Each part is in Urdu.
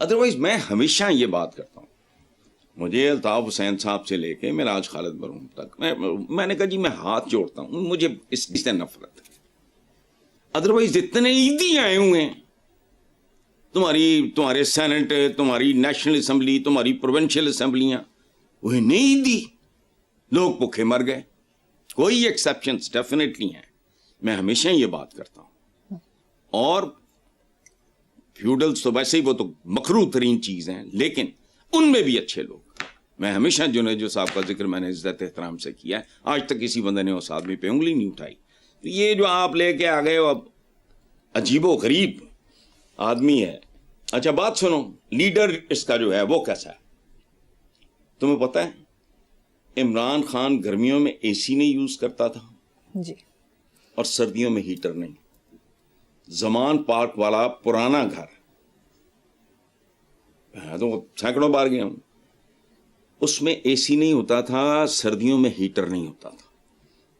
ادروائز میں ہمیشہ یہ بات کرتا ہوں, مجھے الطاف حسین صاحب سے لے کے میراج خالد مرحوم تک میں نے کہا جی میں ہاتھ جوڑتا ہوں, مجھے اس سے نفرت ہے. ادروائز اتنے عیدی آئے ہوئے ہیں, تمہارے سینٹ, تمہاری نیشنل اسمبلی, تمہاری پروونشل اسمبلیاں, وہی نہیں عیدی, لوگ بھوکے مر گئے. کوئی ایکسیپشنز ڈیفینیٹلی ہیں, میں ہمیشہ یہ بات کرتا ہوں. اور فیوڈلز تو ویسے ہی وہ تو مکروہ ترین چیز ہیں, لیکن ان میں بھی اچھے لوگ. میں ہمیشہ جنیجو صاحب کا ذکر میں نے عزت احترام سے کیا ہے, آج تک کسی بندے نے اس آدمی پہ انگلی نہیں اٹھائی. یہ جو آپ لے کے آ گئے ہو, اب عجیب و غریب آدمی ہے. اچھا بات سنو, لیڈر اس کا جو ہے وہ کیسا ہے تمہیں پتہ ہے؟ عمران خان گرمیوں میں اے سی نہیں یوز کرتا تھا جی, اور سردیوں میں ہیٹر نہیں. زمان پارک والا پرانا گھر, میں تو سینکڑوں بار گیا ہوں, اس میں اے سی نہیں ہوتا تھا, سردیوں میں ہیٹر نہیں ہوتا تھا.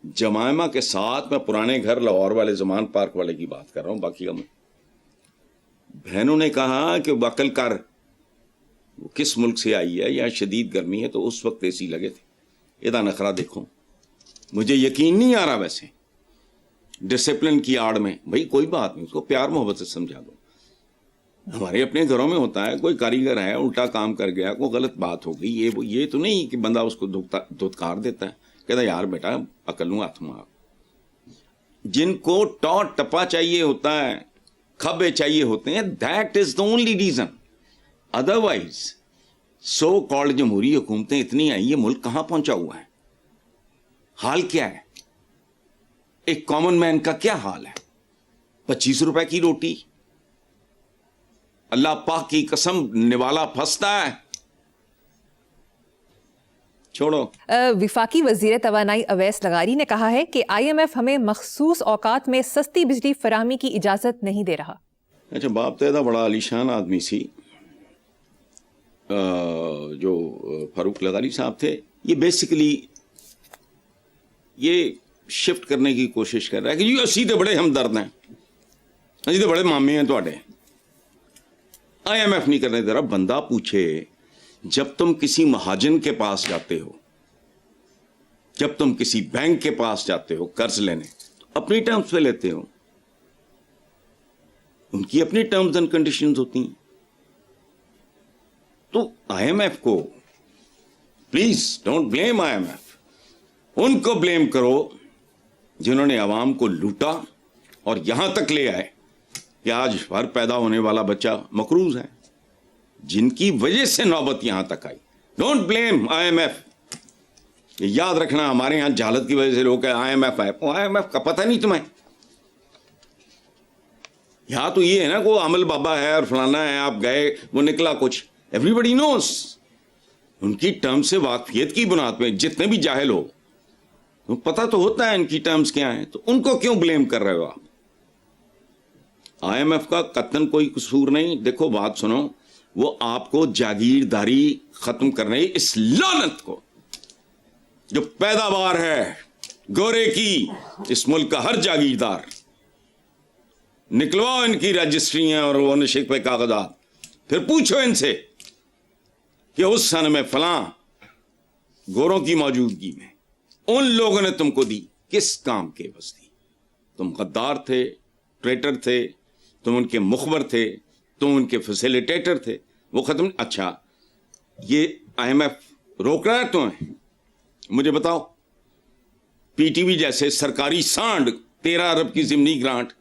جمائمہ کے ساتھ, میں پرانے گھر لاہور والے زمان پارک والے کی بات کر رہا ہوں, باقی کا میں بہنوں نے کہا کہ عقل کر, وہ کس ملک سے آئی ہے, یا شدید گرمی ہے, تو اس وقت اے سی لگے تھے. یہ نخرہ دیکھو, مجھے یقین نہیں آ رہا. ویسے ڈسپلن کی آڑ میں بھائی کوئی بات نہیں, اس کو پیار محبت سے سمجھا دو. ہمارے اپنے گھروں میں ہوتا ہے, کوئی کاریگر ہے الٹا کام کر گیا, کوئی غلط بات ہو گئی, یہ تو نہیں کہ بندہ اس کو دھتکار دیتا ہے, کہتا یار بیٹا عقل نو ہاتھ مار. جن کو ٹاٹ ٹپا چاہیے ہوتا ہے, کھبے چاہیے ہوتے ہیں, that is the only reason. Otherwise so called جمہوری حکومتیں اتنی آئی, یہ ملک کہاں پہنچا ہوا ہے؟ حال کیا ہے؟ ایک کامن مین کا کیا حال ہے؟ 25 روپے کی روٹی, اللہ پاک کی قسم نوالا پھنستا ہے. چھوڑو. وفاقی وزیر توانائی اویس لغاری نے کہا ہے کہ آئی ایم ایف ہمیں مخصوص اوقات میں سستی بجلی فراہمی کی اجازت نہیں دے رہا. اچھا, باپ تیدا بڑا عالیشان آدمی سی جو فاروق لغاری صاحب تھے. یہ بیسیکلی یہ شفٹ کرنے کی کوشش کر رہا ہے کہ یہ اسی تے بڑے ہمدرد ہیں, اسی تے بڑے مامی ہیں تواڈے. آئی ایم ایف نہیں کرنے دے رہا. بندہ پوچھے, جب تم کسی مہاجن کے پاس جاتے ہو, جب تم کسی بینک کے پاس جاتے ہو قرض لینے, تو اپنی ٹرمز پہ لیتے ہو, ان کی اپنی ٹرمز اینڈ کنڈیشنز ہوتی ہیں. تو آئی ایم ایف کو please don't blame I M F. ان کو بلیم کرو جنہوں نے عوام کو لوٹا اور یہاں تک لے آئے کہ آج ہر پیدا ہونے والا بچہ مقروض ہے, جن کی وجہ سے نوبت یہاں تک آئی. Don't blame I M F. یاد رکھنا, ہمارے یہاں جہالت کی وجہ سے لوگ آئی ایم ایف ہے, آئی ایم ایف کا پتہ نہیں تمہیں. یہاں تو یہ ہے نا, وہ عمل بابا ہے اور فلانا ہے, آپ گئے وہ نکلا کچھ. ایوری بڈی نوز. ان کی ٹرم سے واقفیت کی بنیاد پہ جتنے بھی جاہل ہو, پتہ تو ہوتا ہے ان کی ٹرمز کیا ہیں, تو ان کو کیوں بلیم کر رہے ہو آپ؟ آئی ایم ایف کا قطعاً کوئی قصور نہیں. دیکھو بات سنو, وہ آپ کو جاگیرداری ختم کرنے, اس لعنت کو جو پیداوار ہے گورے کی, اس ملک کا ہر جاگیردار, نکلواؤ ان کی رجسٹریاں اور وہ نشق پہ کاغذات, پھر پوچھو ان سے کہ اس سن میں فلاں گوروں کی موجودگی میں ان لوگوں نے تم کو دی, کس کام کے بس دی؟ تم غدار تھے, ٹریٹر تھے, تم ان کے مخبر تھے, تم ان کے فیسیلیٹیٹر تھے, وہ ختم. اچھا, یہ آئی ایم ایف روک رہا ہے تمہیں؟ مجھے بتاؤ. پی ٹی وی جیسے سرکاری سانڈ 13 ارب کی ضمنی گرانٹ,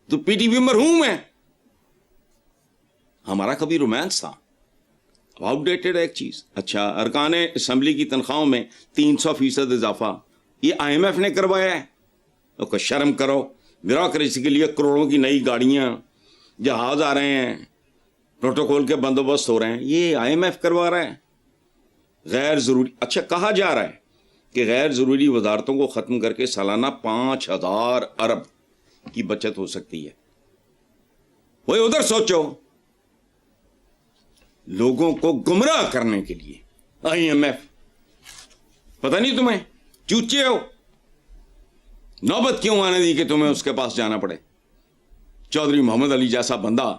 تو پی ٹی وی مرحوم ہے. ہمارا کبھی رومانس تھا, آؤٹ ڈیٹڈ ایک چیز. اچھا, ارکان اسمبلی کی تنخواہوں میں 300% اضافہ, یہ آئی ایم ایف نے کروایا ہے؟ تو شرم کرو. بیوروکریسی کے لیے کروڑوں کی نئی گاڑیاں, جہاز آ رہے ہیں, پروٹوکول کے بندوبست ہو رہے ہیں, یہ آئی ایم ایف کروا رہا ہے؟ غیر ضروری. اچھا, کہا جا رہا ہے کہ غیر ضروری وزارتوں کو ختم کر کے سالانہ 5000 ارب کی بچت ہو سکتی ہے. وہی ادھر سوچو. لوگوں کو گمراہ کرنے کے لیے آئی ایم ایف. پتہ نہیں تمہیں چوچے ہو, نوبت کیوں آنے دی کہ تمہیں اس کے پاس جانا پڑے؟ چودھری محمد علی جیسا بندہ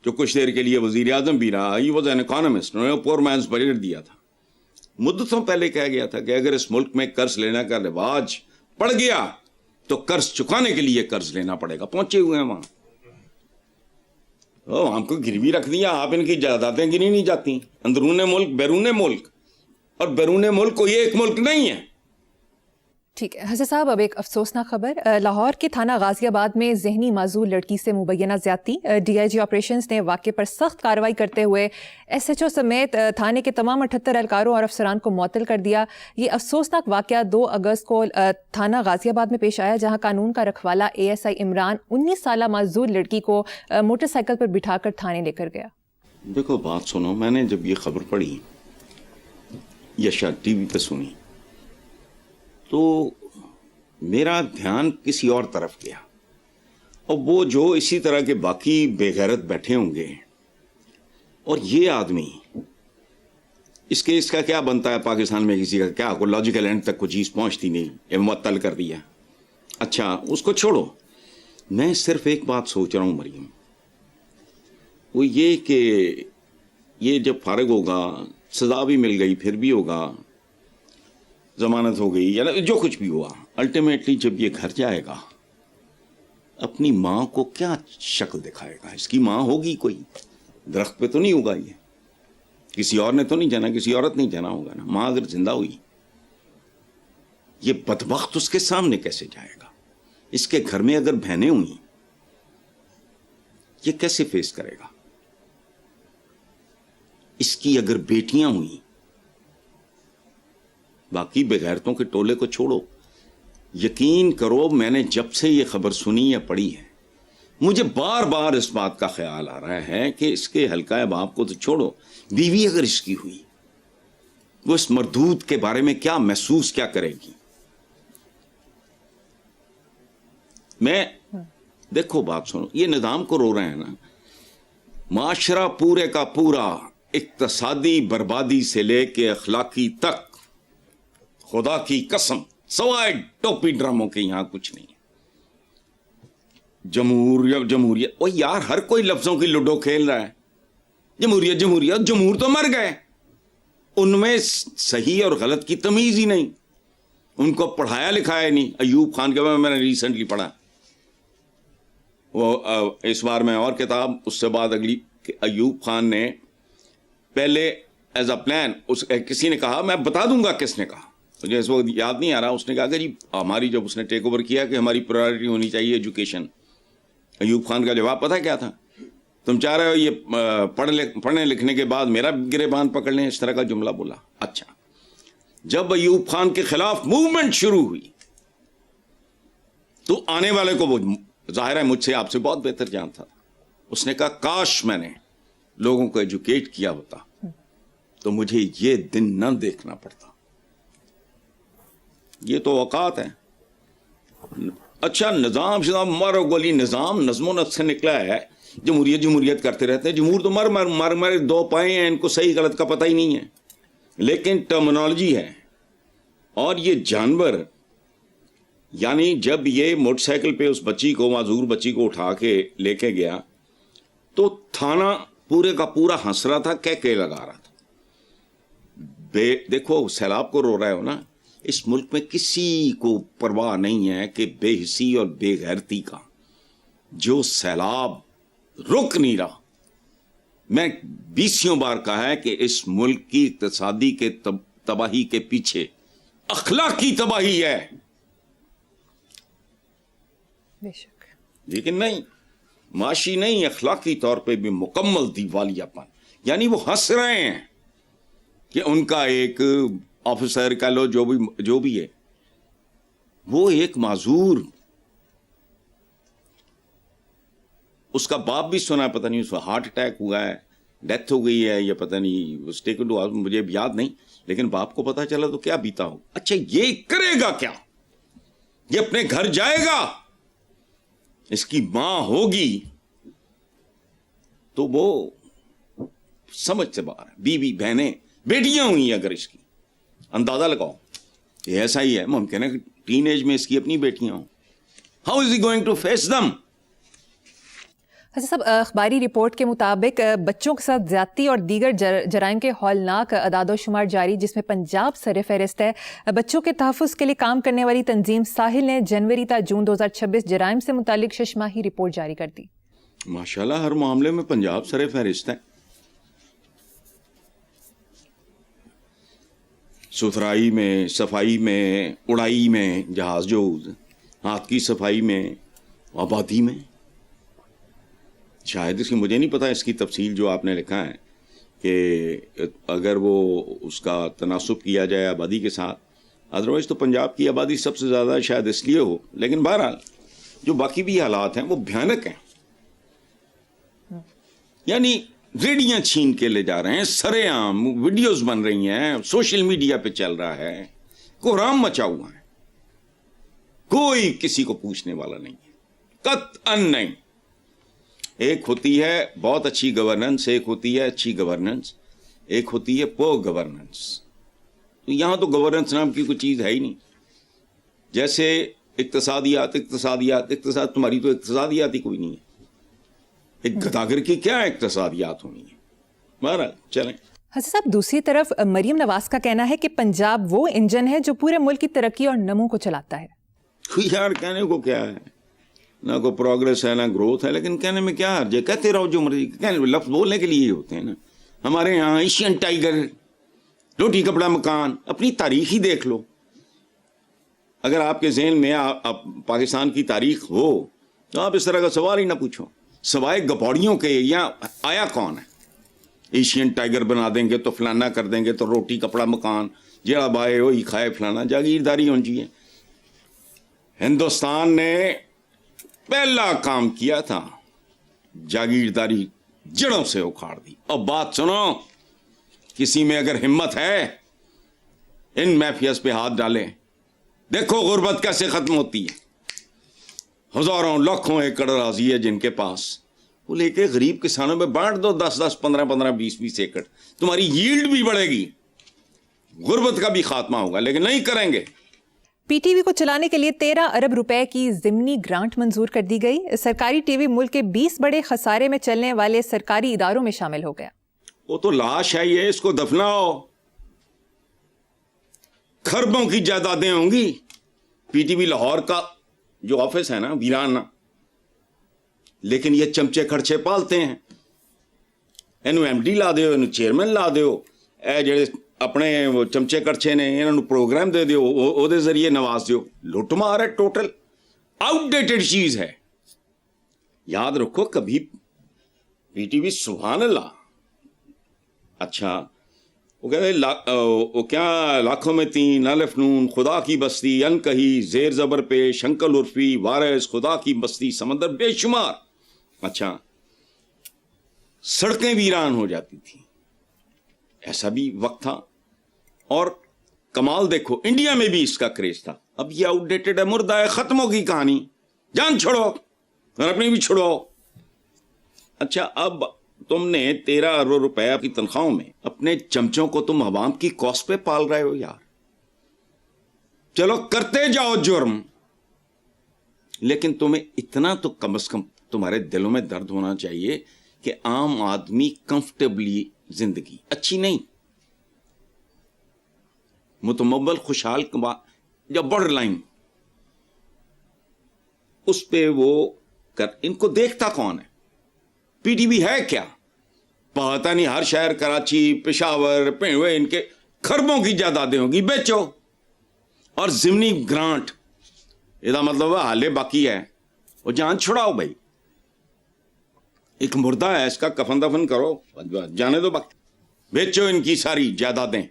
جو کچھ دیر کے لیے وزیر اعظم بھی رہا. He was an economist. انہوں نے پور مینس بجٹ دیا تھا. مدتوں پہلے کہا گیا تھا کہ اگر اس ملک میں قرض لینے کا رواج پڑ گیا تو قرض چکانے کے لیے قرض لینا پڑے گا. پہنچے ہوئے ہیں وہاں. ہم کو گروی رکھ دیا. آپ ان کی جائیدادیں گنی نہیں جاتی. اندرون ملک، بیرون ملک. اور بیرون ملک کوئی ایک ملک نہیں ہے. ٹھیک ہے حسن صاحب، اب ایک افسوسناک خبر. لاہور کے تھانہ غازی آباد میں ذہنی معذور لڑکی سے مبینہ زیادتی. ڈی آئی جی آپریشنز نے واقعے پر سخت کارروائی کرتے ہوئے ایس ایچ او سمیت تھانے کے تمام 78 اہلکاروں اور افسران کو معطل کر دیا. یہ افسوسناک واقعہ 2 اگست کو تھانہ غازی آباد میں پیش آیا، جہاں قانون کا رکھوالا اے ایس آئی عمران 19 سالہ معذور لڑکی کو موٹر سائیکل پر بٹھا کر تھانے لے کر گیا. دیکھو بات سنو، میں نے جب یہ خبر پڑھی یا شاید ٹی وی پہ سنی تو میرا دھیان کسی اور طرف گیا. اور وہ جو اسی طرح کے باقی بے غیرت بیٹھے ہوں گے، اور یہ آدمی اس کیس کا کیا بنتا ہے پاکستان میں، کسی کا کیا کوئی لاجیکل اینڈ تک کوئی چیز پہنچتی نہیں، یہ معطل کر دیا. اچھا اس کو چھوڑو، میں صرف ایک بات سوچ رہا ہوں مریم، وہ یہ کہ یہ جب فارغ ہوگا، سزا بھی مل گئی، پھر بھی ہوگا، ضمانت ہو گئی یا جو کچھ بھی ہوا، الٹیمیٹلی جب یہ گھر جائے گا اپنی ماں کو کیا شکل دکھائے گا؟ اس کی ماں ہوگی کوئی، درخت پہ تو نہیں ہوگا، یہ کسی اور نے تو نہیں جانا، کسی عورت نہیں جانا ہوگا نا. ماں اگر زندہ ہوئی، یہ بدبخت اس کے سامنے کیسے جائے گا؟ اس کے گھر میں اگر بہنیں ہوئی، یہ کیسے فیس کرے گا؟ اس کی اگر بیٹیاں ہوئیں، باقی بغیرتوں کے ٹولے کو چھوڑو. یقین کرو میں نے جب سے یہ خبر سنی یا پڑھی ہے، مجھے بار بار اس بات کا خیال آ رہا ہے کہ اس کے حلقہ باپ کو تو چھوڑو، بیوی اگر اس کی ہوئی، وہ اس مردود کے بارے میں کیا محسوس کیا کرے گی؟ میں دیکھو بات سنو، یہ نظام کو رو رہے ہیں نا، معاشرہ پورے کا پورا اقتصادی بربادی سے لے کے اخلاقی تک، خدا کی قسم سوائے ٹوپی ڈراموں کے یہاں کچھ نہیں ہے. جمہوریت، او یار ہر کوئی لفظوں کی لوڈو کھیل رہا ہے. جمہوریت جمہوریت، جمہور تو مر گئے. ان میں صحیح اور غلط کی تمیز ہی نہیں، ان کو پڑھایا لکھایا نہیں. ایوب خان کے بارے میں نے ریسنٹلی پڑھا، وہ اس بار میں اور کتاب، اس سے بعد اگلی، کہ ایوب خان نے پہلے ایز اے پلان، کسی نے کہا، میں بتا دوں گا کس نے کہا، مجھے اس وقت یاد نہیں آ رہا، اس نے کہا کہ جی ہماری جب اس نے ٹیک اوور کیا کہ ہماری پرائرٹی ہونی چاہیے ایجوکیشن. ایوب خان کا جواب پتہ کیا تھا؟ تم چاہ رہے ہو یہ پڑھنے لکھنے کے بعد میرا گریبان پکڑ لیں؟ اس طرح کا جملہ بولا. اچھا جب ایوب خان کے خلاف موومنٹ شروع ہوئی تو آنے والے کو، وہ ظاہر ہے مجھ سے آپ سے بہت بہتر جانتا تھا، اس نے کہا کاش میں نے لوگوں کو ایجوکیٹ کیا ہوتا تو مجھے یہ دن نہ دیکھنا پڑتا. یہ تو اوقات ہے. اچھا نظام مارو گولی، نظام نظم و نسق سے نکلا ہے. جمہوریت جمہوریت کرتے رہتے ہیں. جمہور تو مر 2 پائے ہیں، ان کو صحیح غلط کا پتہ ہی نہیں ہے، لیکن ٹرمنالوجی ہے. اور یہ جانور، یعنی جب یہ موٹر سائیکل پہ اس بچی کو، معذور بچی کو اٹھا کے لے کے گیا تو تھانہ پورے کا پورا ہنس رہا تھا، کہہ لگا رہا تھا. دیکھو سیلاب کو رو رہے ہو نا، اس ملک میں کسی کو پرواہ نہیں ہے کہ بے حسی اور بے غیرتی کا. جو سیلاب رک نہیں رہا، میں 20 بار کہا ہے کہ اس ملک کی اقتصادی کے تباہی کے پیچھے اخلاقی تباہی ہے. بے شک. لیکن نہیں، معاشی نہیں، اخلاقی طور پہ بھی مکمل دیوالیہ پن. یعنی وہ ہنس رہے ہیں کہ ان کا ایک آفیسر کا لو جو بھی ہے، وہ ایک معذور، اس کا باپ بھی سنا، پتہ نہیں اس کو ہارٹ اٹیک ہوا ہے، ڈیتھ ہو گئی ہے، یا پتہ نہیں اس ٹیکن ٹو، مجھے یاد نہیں، لیکن باپ کو پتہ چلا تو کیا بیتا ہو. اچھا یہ کرے گا کیا؟ یہ اپنے گھر جائے گا، اس کی ماں ہوگی تو وہ سمجھ سے باہر ہے. بیوی بہنیں بیٹیاں ہوئی اگر اس کی، اندازہ لگاؤ. یہ ایسا ہی ہے، ممکن ہے کہ ٹین ایج میں اس کی اپنی بیٹیاں ہوں. How is he going to face them? Hasan sahab, اخباری رپورٹ کے مطابق بچوں کے ساتھ زیادتی اور دیگر جرائم کے ہولناک اعداد و شمار جاری، جس میں پنجاب سر فہرست ہے۔ بچوں کے تحفظ کے لیے کام کرنے والی تنظیم ساحل نے جنوری تا جون 2026 جرائم سے متعلق 6 ماہی رپورٹ جاری کر دی۔ ماشاءاللہ ہر معاملے میں پنجاب سر فہرست ہے۔ ستھرائی میں، صفائی میں، اڑائی میں، جہاز جوز، ہاتھ کی صفائی میں، آبادی میں۔ شاید اس کی مجھے نہیں پتا اس کی تفصیل جو آپ نے لکھا ہے کہ اگر وہ اس کا تناسب کیا جائے آبادی کے ساتھ، ادروائز تو پنجاب کی آبادی سب سے زیادہ شاید اس لیے ہو، لیکن بہرحال جو باقی بھی حالات ہیں وہ بھیانک ہیں۔ یعنی ریڑیاں چھین کے لے جا رہے ہیں، سرے عام ویڈیوز بن رہی ہیں، سوشل میڈیا پہ چل رہا ہے، کوہرام مچا ہوا ہے، کوئی کسی کو پوچھنے والا نہیں ہے، قطعاً نہیں۔ ایک ہوتی ہے بہت اچھی گورننس، ایک ہوتی ہے اچھی گورننس، ایک ہوتی ہے پور گورننس۔ تو یہاں تو گورننس نام کی کوئی چیز ہے ہی نہیں۔ جیسے اقتصاد تمہاری تو اقتصادیات ہی کوئی نہیں ہے۔ ایک گداگر کی کیا اقتصادیات ہونی ہے؟ بہرحال چلیں۔ حسن صاحب، دوسری طرف مریم نواز کا کہنا ہے کہ پنجاب وہ انجن ہے جو پورے ملک کی ترقی اور نمو کو چلاتا ہے۔ یار کہنے کو کیا ہے، نہ کوئی پروگرس ہے نہ گروتھ ہے، لیکن کہنے میں کیا حرج ہے؟ کہتے رہو جو مرضی، لفظ بولنے کے لیے ہی ہوتے ہیں نا۔ ہمارے یہاں ایشین ٹائیگر، روٹی کپڑا مکان، اپنی تاریخ ہی دیکھ لو۔ اگر آپ کے ذہن میں پاکستان کی تاریخ ہو تو آپ اس طرح کا سوال ہی نہ پوچھو۔ سوائے گپوڑیوں کے یہاں آیا کون ہے؟ ایشین ٹائیگر بنا دیں گے تو فلانا کر دیں گے تو روٹی کپڑا مکان، جڑا بائے وہی کھائے فلانا، جاگیرداری ہونی چاہیے۔ ہندوستان نے پہلا کام کیا تھا، جاگیرداری جڑوں سے اکھاڑ دی۔ اور بات سنو، کسی میں اگر ہمت ہے ان میفیاز پہ ہاتھ ڈالے، دیکھو غربت کیسے ختم ہوتی ہے۔ ہزاروں لاکھوں ایکڑ اراضی ہے جن کے پاس، وہ لے کے غریب کسانوں میں بانٹ دو، 10 15 20 ایکڑ، تمہاری ییلڈ بھی بڑھے گی، غربت کا بھی خاتمہ ہوگا۔ لیکن نہیں کریں گے۔ پی ٹی وی کو چلانے کے لیے 13 ارب روپے کی ضمنی گرانٹ منظور کر دی گئی۔ سرکاری ٹی وی ملک کے 20 بڑے خسارے میں چلنے والے سرکاری اداروں میں شامل ہو گیا۔ وہ تو لاش ہے، یہ اس کو دفناؤ۔ خربوں کی جائیدادیں ہوں گی۔ پی ٹی وی لاہور کا جو آفس ہے نا، ویران، لیکن یہ چمچے کھڑچے پالتے ہیں۔ اینو ایم ڈی لا دیو، اینو چیئرمین لا دیو، اے جڑے اپنے وہ چمچے کڑچے نے انہوں پروگرام دے دیو، او دے ذریعے نواز دیو۔ لوٹ مار ہے، ٹوٹل آؤٹ ڈیٹڈ چیز ہے۔ یاد رکھو کبھی پی ٹی وی، سبحان اللہ، اچھا وہ کہتے وہ کیا، لاکھوں میں 3، الف نون، خدا کی بستی، ان کہی، زیر زبر پیش، انکل عرفی، وارث، خدا کی بستی، سمندر بے شمار۔ اچھا، سڑکیں ویران ہو جاتی تھیں، ایسا بھی وقت تھا۔ اور کمال دیکھو، انڈیا میں بھی اس کا کریز تھا۔ اب یہ آؤٹ ڈیٹڈ ہے، مردہ ہے، ختم ہوگی کہانی، جان چھوڑو اور اپنی بھی چھوڑو۔ اچھا، اب تم نے 13 ارب روپے کی تنخواہوں میں اپنے چمچوں کو تم عوام کی کاسٹ پہ پال رہے ہو یار۔ چلو کرتے جاؤ جرم، لیکن تمہیں اتنا تو کم از کم تمہارے دلوں میں درد ہونا چاہیے کہ عام آدمی کمفرٹیبلی زندگی اچھی نہیں، متمول خوشحال یا بارڈر لائن، اس پہ وہ ان کو دیکھتا کون ہے؟ پی ٹی وی ہے کیا؟ پتا نہیں، ہر شہر، کراچی، پشاور، ان کے خربوں کی جائیدادیں ہوگی، بیچو۔ اور ضمنی گرانٹ، یہ مطلب حالے باقی ہے، وہ جان چھڑاؤ بھائی۔ ایک مردہ ہے، اس کا کفن دفن کرو، جانے دو، باقی بیچو ان کی ساری جائیدادیں،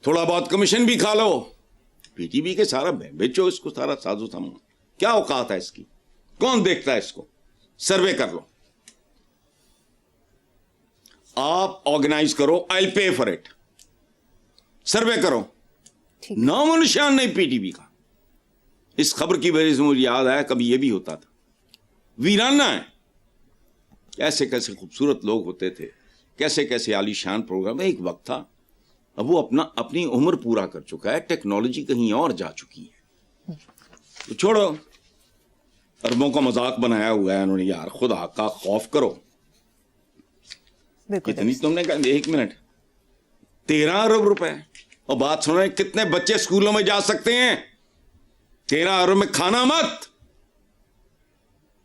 تھوڑا بہت کمیشن بھی کھا لو۔ پی ٹی وی کے سارا بیچو اس کو، سارا سازو سامان، کیا اوقات ہے اس کی؟ کون دیکھتا ہے اس کو؟ سروے کر لو، آپ آرگنائز کرو، آئی پے فار اٹ، سروے کرو، نام و نشان نہیں پی ٹی وی کا۔ اس خبر کی وجہ سے مجھے یاد آیا کبھی یہ بھی ہوتا تھا، ویرانہ ہے، کیسے کیسے خوبصورت لوگ ہوتے تھے، کیسے کیسے عالی شان پروگرام۔ ایک وقت تھا، اب وہ اپنی عمر پورا کر چکا ہے، ٹیکنالوجی کہیں اور جا چکی ہے، تو چھوڑو۔ اربوں کا مذاق بنایا ہوا ہے انہوں نے. یار خدا کا خوف کرو. کتنی تم نے کہا 1 منٹ 13 ارب روپے. اور بات سنو کتنے بچے اسکولوں میں جا سکتے ہیں؟ 13 ارب میں کھانا مت.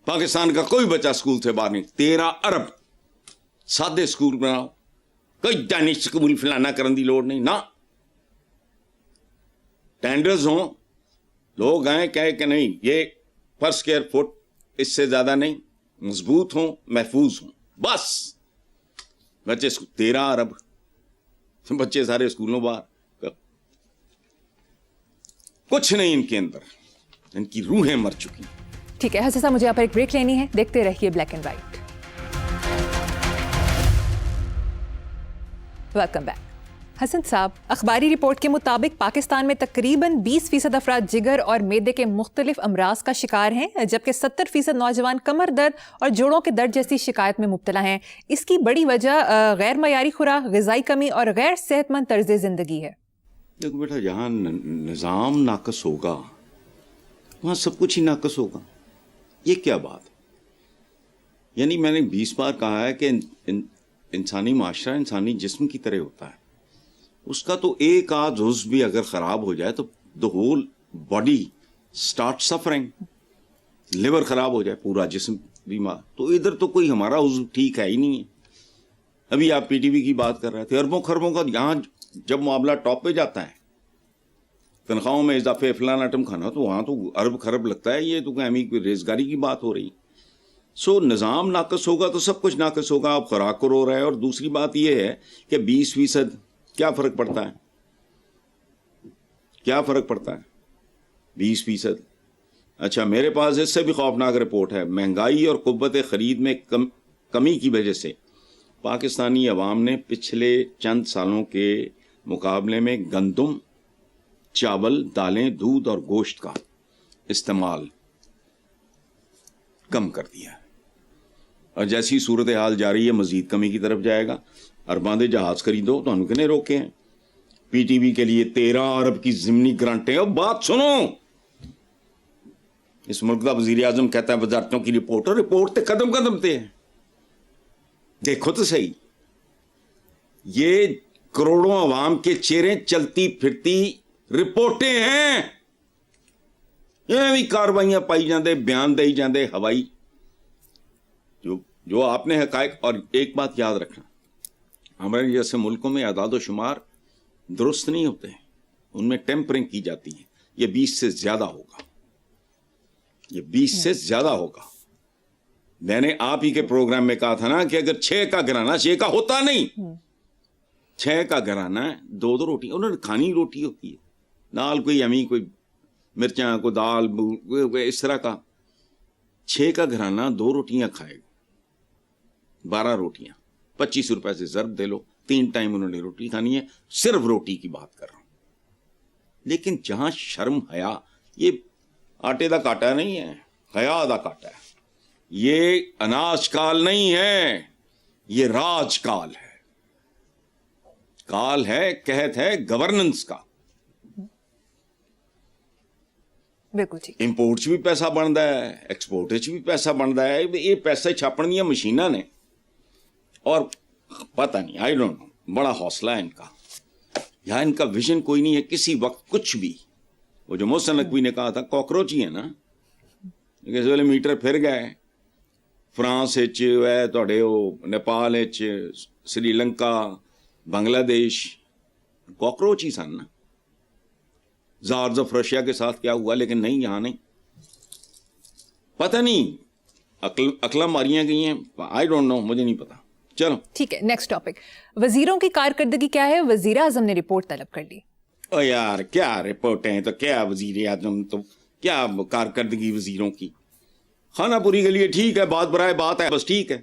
پاکستان کا کوئی بچہ اسکول سے باہر نہیں. 13 ارب سادے اسکول بناؤ, کوئی دانش اسکول فلانا کرن دی لوڑ نہیں نا. ٹینڈرز ہوں, لوگ آئیں کہے کہ نہیں یہ پر اسکوائر فٹ اس سے زیادہ نہیں, مضبوط ہوں محفوظ ہوں, بس. بچے 13 ارب بچے سارے اسکولوں باہر, کچھ نہیں ان کے اندر, ان کی روحیں مر چکی. ٹھیک ہے حسن صاحب, مجھے یہاں پر ایک بریک لینی ہے, دیکھتے رہیے black and white. Welcome back. Hasan sahab, اخباری رپورٹ کے مطابق پاکستان میں تقریباً 20% افراد جگر اور معدے کے مختلف امراض کا شکار ہیں, جبکہ 70% نوجوان کمر درد اور جوڑوں کے درد جیسی شکایت میں مبتلا ہیں. اس کی بڑی وجہ غیر معیاری خوراک, غذائی کمی اور غیر صحت مند طرز زندگی ہے. دیکھو بیٹا, جہاں نظام ناقص ہوگا وہاں سب کچھ ہی ناقص ہوگا. یہ کیا بات ہے؟ یعنی میں نے 20 بار کہا ہے کہ انسانی معاشرہ انسانی جسم کی طرح ہوتا ہے. اس کا تو ایک آدھ عضو بھی اگر خراب ہو جائے تو the whole body start suffering. Liver خراب ہو جائے پورا جسم بیمار. تو ادھر تو کوئی ہمارا عضو ٹھیک ہے ہی نہیں ہے. ابھی آپ پی ٹی وی کی بات کر رہے تھے, اربوں خربوں کا یہاں جب معاملہ ٹاپ پہ جاتا ہے, تنخواہوں میں اضافے فلان آٹم کھانا, تو وہاں تو ارب خرب لگتا ہے. یہ تو کوئی ریزگاری کی بات ہو رہی. سو نظام ناقص ہوگا تو سب کچھ ناقص ہوگا. اب خوراک کو رو رہا ہے. اور دوسری بات یہ ہے کہ 20% کیا فرق پڑتا ہے؟ کیا فرق پڑتا ہے 20%؟ اچھا, میرے پاس اس سے بھی خوفناک رپورٹ ہے. مہنگائی اور قوت خرید میں کمی کی وجہ سے پاکستانی عوام نے پچھلے چند سالوں کے مقابلے میں گندم, چاول, دالیں, دودھ اور گوشت کا استعمال کم کر دیا. اور جیسی صورتحال جاری ہے مزید کمی کی طرف جائے گا. ارباں دے جہاز خریدو تو ہم کنے روکے ہیں. پی ٹی وی کے لیے 13 ارب کی ضمنی گرانٹیں. اور بات سنو, اس ملک کا وزیر اعظم کہتا ہے وزارتوں کی رپورٹ, اور رپورٹ تے قدم قدم تے ہیں. دیکھو تو صحیح, یہ کروڑوں عوام کے چہرے چلتی پھرتی رپورٹیں ہیں. یہ بھی کاروائیاں پائی جاندے, بیان دے جاندے ہوائی, جو آپ نے حقائق. اور ایک بات یاد رکھنا, ہمارے جیسے ملکوں میں اعداد و شمار درست نہیں ہوتے ہیں, ان میں ٹیمپرنگ کی جاتی ہے. یہ 20 سے زیادہ ہوگا, یہ 20 سے زیادہ ہوگا. میں نے آپ ہی کے پروگرام میں کہا تھا نا کہ اگر 6 کا گھرانہ 6 کا ہوتا نہیں, 6 کا گھرانہ 2 روٹی انہوں نے کھانی روٹی ہوتی ہے, نال کوئی امی کوئی مرچاں کوئی دال اس طرح کا. 6 کا گھرانہ 2 روٹیاں کھائے گا, 12 روٹیاں 25 روپے سے ضرب دے لو, 3 ٹائم انہوں نے روٹی کھانی ہے. صرف روٹی کی بات کر رہا ہوں. لیکن جہاں شرم حیا, یہ آٹے دا کاٹا نہیں ہے, حیا دا کاٹا ہے. یہ اناج کال نہیں ہے, یہ راج کال ہے. کال ہے, قحط ہے گورننس کا. بالکل ٹھیک. امپورٹ بھی پیسہ بنتا ہے, ایکسپورٹ بھی پیسہ بنتا ہے. یہ پیسے چھاپن دیا مشیناں نے, اور پتہ نہیں, آئی ڈونٹ نو, بڑا حوصلہ ہے ان کا, یا ان کا ویژن کوئی نہیں ہے کسی وقت کچھ بھی. وہ جو محسن نقوی نے کہا تھا کاکروچ ہی ہے نا, اس ویلے میٹر پھر گئے. فرانس نیپال, سری لنکا, بنگلہ دیش کاکروچ ہی سن نا. زارز آف رشیا کے ساتھ کیا ہوا, لیکن نہیں, یہاں نہیں. پتہ نہیں عقلاں ماریاں گئی ہیں, آئی ڈونٹ نو, مجھے نہیں پتا. چلو ٹھیک ہے, نیکسٹ ٹاپک. وزیروں کی کارکردگی کیا ہے؟ وزیر اعظم نے رپورٹ طلب کر لی. او یار کیا رپورٹیں ہیں, تو کیا وزیر اعظم, تو کیا کارکردگی وزیروں کی. خانہ پوری کے لیے ٹھیک ہے, بات برائے بات ہے, بس ٹھیک ہے,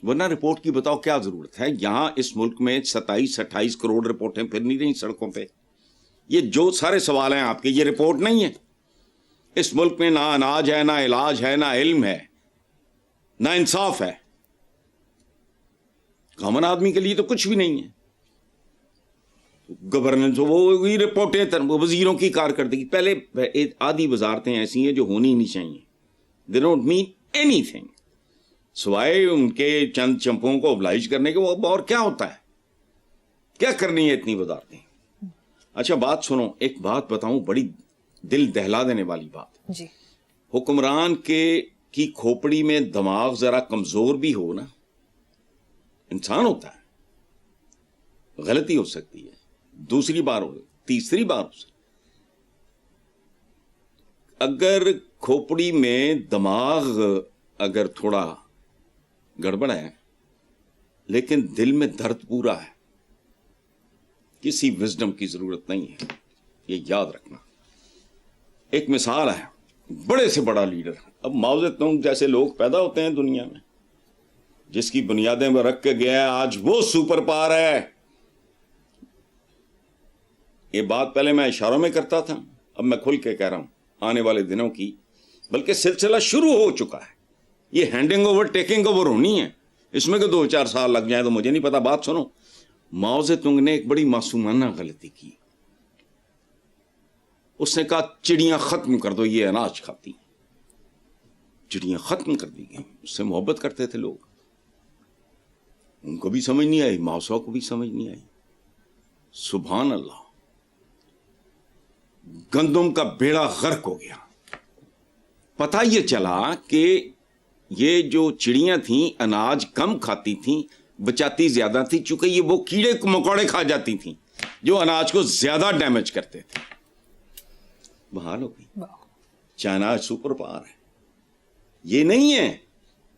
ورنہ رپورٹ کی بتاؤ کیا ضرورت ہے. یہاں اس ملک میں 27-28 کروڑ رپورٹیں پھر نہیں رہی سڑکوں پہ. یہ جو سارے سوال ہیں آپ کے, یہ رپورٹ نہیں ہے. اس ملک میں نہ اناج ہے, نہ علاج ہے, نہ علم ہے, نہ انصاف ہے. کامن آدمی کے لیے تو کچھ بھی نہیں ہے. گورننس وہی رپورٹیں, وزیروں کی کارکردگی. پہلے آدھی وزارتیں ایسی ہیں جو ہونی نہیں چاہیے. They don't mean any thing سوائے ان کے چند چمپوں کو ابلائج کرنے کے. وہ اور کیا ہوتا ہے, کیا کرنی ہے اتنی وزارتیں. اچھا بات سنو, ایک بات بتاؤں بڑی دل دہلا دینے والی بات. جی. حکمران کی کھوپڑی میں دماغ ذرا کمزور بھی ہو نا, انسان ہوتا ہے, غلطی ہو سکتی ہے, دوسری بار ہو, تیسری بار ہو سکتی. اگر کھوپڑی میں دماغ اگر تھوڑا گڑبڑ ہے لیکن دل میں درد پورا ہے, کسی وزڈم کی ضرورت نہیں ہے, یہ یاد رکھنا. ایک مثال ہے, بڑے سے بڑا لیڈر, اب ماؤ زے تونگ جیسے لوگ پیدا ہوتے ہیں دنیا میں, جس کی بنیادیں میں رکھ کے گیا ہے, آج وہ سپر پاور ہے. یہ بات پہلے میں اشاروں میں کرتا تھا, اب میں کھل کے کہہ رہا ہوں. آنے والے دنوں کی بلکہ سلسلہ شروع ہو چکا ہے. یہ ہینڈنگ اوور ٹیکنگ اوور ہونی ہے, اس میں کہ 2-4 سال لگ جائیں تو مجھے نہیں پتا. بات سنو, ماؤ زے تونگ نے ایک بڑی معصومانہ غلطی کی. اس نے کہا چڑیاں ختم کر دو, یہ اناج کھاتی. چڑیاں ختم کر دی گئیں. اس سے محبت کرتے تھے لوگ, ان کو بھی سمجھ نہیں آئی, ماؤ صاحب کو بھی سمجھ نہیں آئی. سبحان اللہ, گندم کا بیڑا غرق ہو گیا. پتہ یہ چلا کہ یہ جو چڑیاں تھیں اناج کم کھاتی تھیں, بچاتی زیادہ تھی, چونکہ یہ وہ کیڑے مکوڑے کھا جاتی تھیں جو اناج کو زیادہ ڈیمیج کرتے تھے. بحال ہو گئی. چائنا سپر پاور ہے. یہ نہیں ہے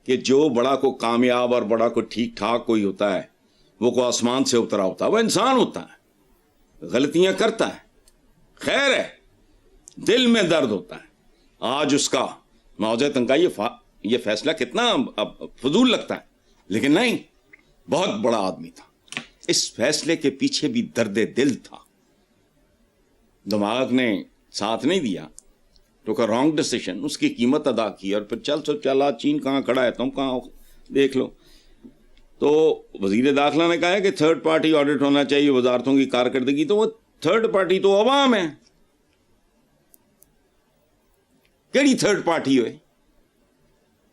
کہ جو بڑا کو کامیاب اور بڑا کو ٹھیک ٹھاک کوئی ہوتا ہے وہ کو آسمان سے اترا ہوتا ہے. وہ انسان ہوتا ہے, غلطیاں کرتا ہے, خیر ہے, دل میں درد ہوتا ہے. آج اس کا ماؤ زے تونگ کا یہ فیصلہ کتنا فضول لگتا ہے, لیکن نہیں, بہت بڑا آدمی تھا. اس فیصلے کے پیچھے بھی درد دل تھا. دماغ نے ساتھ نہیں دیا تو کا رانگ ڈیسیشن, اس کی قیمت ادا کی, اور پھر چلا چین کہاں کھڑا ہے تم کہاں دیکھ لو. تو وزیر داخلہ نے کہا ہے کہ تھرڈ پارٹی آڈٹ ہونا چاہیے وزارتوں کی کارکردگی. تو وہ تھرڈ پارٹی تو عوام ہے. کیڑی تھرڈ پارٹی ہوئے,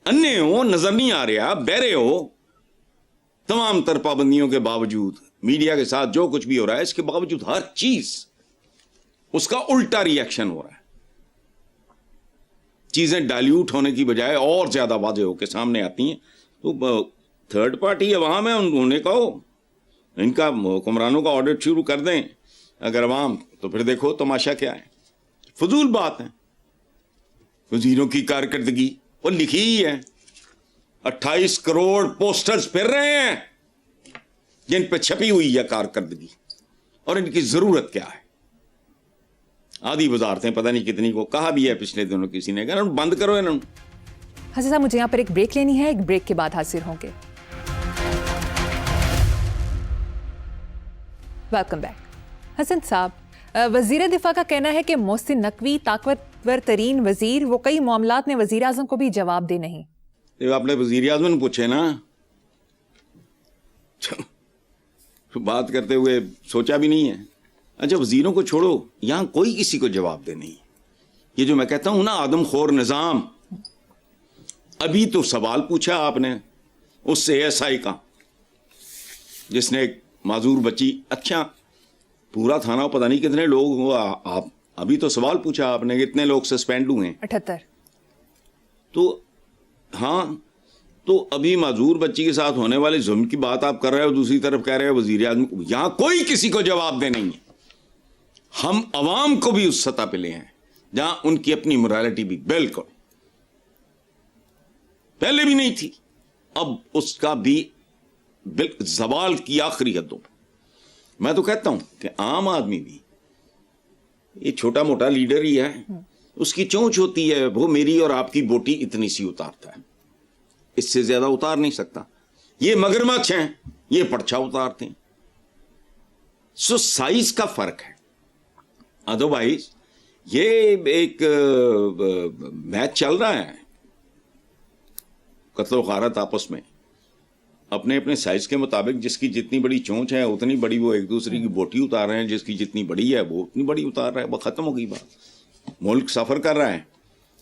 انے ہو, نظر نہیں آ رہا, بہرے ہو. تمام تر پابندیوں کے باوجود, میڈیا کے ساتھ جو کچھ بھی ہو رہا ہے, اس کے باوجود ہر چیز اس کا الٹا ری ایکشن ہو رہا ہے. چیزیں ڈائلیوٹ ہونے کی بجائے اور زیادہ واضح ہو کے سامنے آتی ہیں. تو تھرڈ پارٹی عوام ہے, انہیں کہو ان کا حکمرانوں کا آڈٹ شروع کر دیں اگر عوام, تو پھر دیکھو تماشا کیا ہے. فضول بات ہے. وزیروں کی کارکردگی وہ لکھی ہی ہے, 28 کروڑ پوسٹرز پھر رہے ہیں جن پہ چھپی ہوئی ہے کارکردگی, اور ان کی ضرورت کیا ہے. آدھی وزارتیں پتہ نہیں کتنی کو کہا بھی ہے پچھلے دنوں کسی نے, کہا بند کرو انہوں. حسن صاحب مجھے یہاں پر ایک بریک لینی ہے, ایک بریک کے بعد حاضر ہوں گے. Welcome back. حسن صاحب, وزیر دفاع کا کہنا ہے کہ محسن نقوی طاقتور ترین وزیر, وہ کئی معاملات میں وزیر اعظم کو بھی جواب دے نہیں. آپ نے وزیر اعظم نے پوچھے نا, بات کرتے ہوئے سوچا بھی نہیں ہے. اچھا وزیروں کو چھوڑو, یہاں کوئی کسی کو جواب دے نہیں. یہ جو میں کہتا ہوں نا آدم خور نظام, ابھی تو سوال پوچھا آپ نے اس سے SI کا, جس نے ایک معذور بچی, اچھا پورا تھانہ پتہ نہیں کتنے لوگ ہوا, آپ ابھی تو سوال پوچھا آپ نے کتنے لوگ سسپینڈ ہوئے ہیں, 78. تو ہاں, تو ابھی معذور بچی کے ساتھ ہونے والے ظلم کی بات آپ کر رہے ہو, دوسری طرف کہہ رہے ہو وزیر اعظم. یہاں کوئی کسی کو جواب دے نہیں ہے. ہم عوام کو بھی اس سطح پہ لے ہیں جہاں ان کی اپنی مورالٹی بھی بالکل پہلے بھی نہیں تھی, اب اس کا بھی زوال کی آخری حدوں. میں تو کہتا ہوں کہ عام آدمی بھی, یہ چھوٹا موٹا لیڈر ہی ہے, اس کی چونچ ہوتی ہے, وہ میری اور آپ کی بوٹی اتنی سی اتارتا ہے, اس سے زیادہ اتار نہیں سکتا. یہ مگرمچھ ہیں, یہ پرچھا اتارتے ہیں. سو سائز کا فرق ہے. ادروائز یہ ایک میچ چل رہا ہے, قتل و غارت آپس میں, اپنے اپنے سائز کے مطابق. جس کی جتنی بڑی چونچ ہے اتنی بڑی وہ ایک دوسرے کی بوٹی اتار رہے ہیں, جس کی جتنی بڑی ہے وہ اتنی بڑی اتار رہا ہے. وہ ختم ہو گئی بات. ملک سفر کر رہا ہے,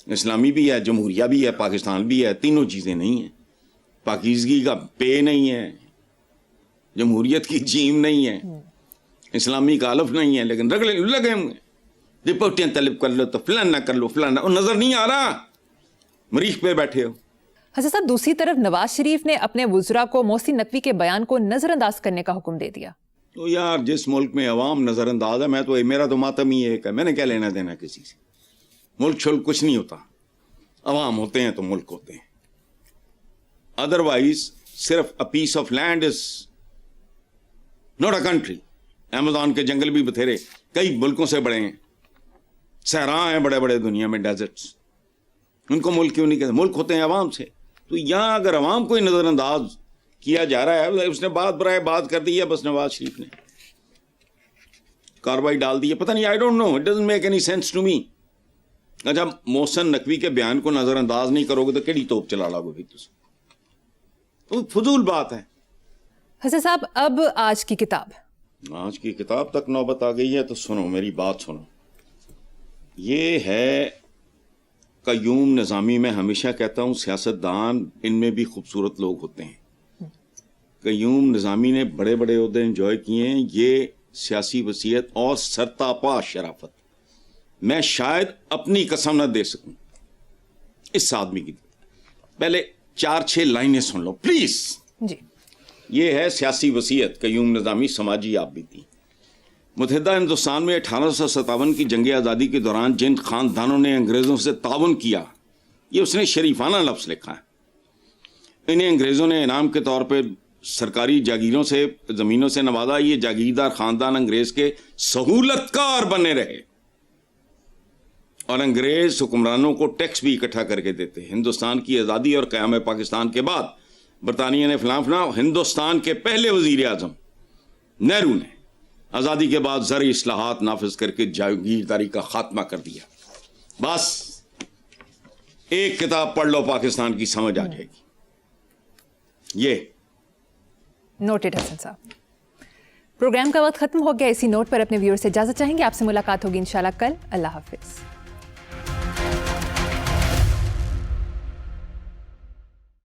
اسلامی بھی ہے, جمہوریہ بھی ہے, پاکستان بھی ہے, تینوں چیزیں نہیں ہیں. پاکیزگی کا پے نہیں ہے, جمہوریت کی جیم نہیں ہے, اسلامی کا الف نہیں ہے, لیکن رگڑے لگے ہوئے رپورٹیں طلب کر لو تو فلان نہ کر لو فلان نہ, نظر نہیں آ رہا, مریخ پہ بیٹھے ہو. حسن صاحب, دوسری طرف نواز شریف نے اپنے وزراء کو محسن نقوی کے بیان کو نظر انداز کرنے کا حکم دے دیا. تو یار جس ملک میں عوام نظر انداز ہے, میرا تو ماتم ہی ایک ہے, میں نے کیا لینا دینا کسی سے. ملک چھل کچھ نہیں ہوتا, عوام ہوتے ہیں تو ملک ہوتے ہیں. ادروائز صرف a piece of land is not a country. Amazon کے جنگل بھی بتھیرے کئی ملکوں سے بڑے ہیں, صحرا ہیں بڑے بڑے دنیا میں, ڈیزرٹس, ان کو ملک کیوں نہیں کہتے؟ ملک ہوتے ہیں عوام سے. تو یہاں اگر عوام کو نظر انداز کیا جا رہا ہے, اس نے بات برائے بات کر دی ہے, بس نواز شریف نے کارروائی ڈال دی ہے. پتہ نہیں, I don't know, it doesn't make any sense to me. اچھا, محسن نقوی کے بیان کو نظر انداز نہیں کرو گے تو کیڑی توپ چلا لاؤ گے؟ تو فضول بات ہے. حسن صاحب, اب آج کی کتاب. آج کی کتاب تک نوبت آ گئی ہے تو سنو, میری بات سنو. یہ ہے قیوم نظامی. میں ہمیشہ کہتا ہوں سیاستدان ان میں بھی خوبصورت لوگ ہوتے ہیں. قیوم نظامی نے بڑے بڑے عہدے انجوائے کیے ہیں. یہ سیاسی وصیت اور سرتاپا شرافت میں شاید اپنی قسم نہ دے سکوں اس آدمی کی. پہلے 4-6 لائنیں سن لو پلیز. جی, یہ ہے سیاسی وصیت قیوم نظامی, سماجی آپ بھی تھی. متحدہ ہندوستان میں 1857 کی جنگ آزادی کے دوران جن خاندانوں نے انگریزوں سے تعاون کیا, یہ اس نے شریفانہ لفظ لکھا ہے. انہیں انگریزوں نے انعام کے طور پہ سرکاری جاگیروں سے, زمینوں سے نوازا. یہ جاگیردار خاندان انگریز کے سہولت کار بنے رہے اور انگریز حکمرانوں کو ٹیکس بھی اکٹھا کر کے دیتے. ہندوستان کی آزادی اور قیام پاکستان کے بعد برطانیہ نے فلاں ہندوستان کے پہلے وزیر اعظم نہرو نے آزادی کے بعد زرعی اصلاحات نافذ کر کے جاگیرداری کا خاتمہ کر دیا. بس ایک کتاب پڑھ لو, پاکستان کی سمجھ آ جائے گی. یہ نوٹڈ حسن صاحب. پروگرام کا وقت ختم ہو گیا. اسی نوٹ پر اپنے ویور سے اجازت چاہیں گے. آپ سے ملاقات ہوگی انشاءاللہ کل. اللہ حافظ.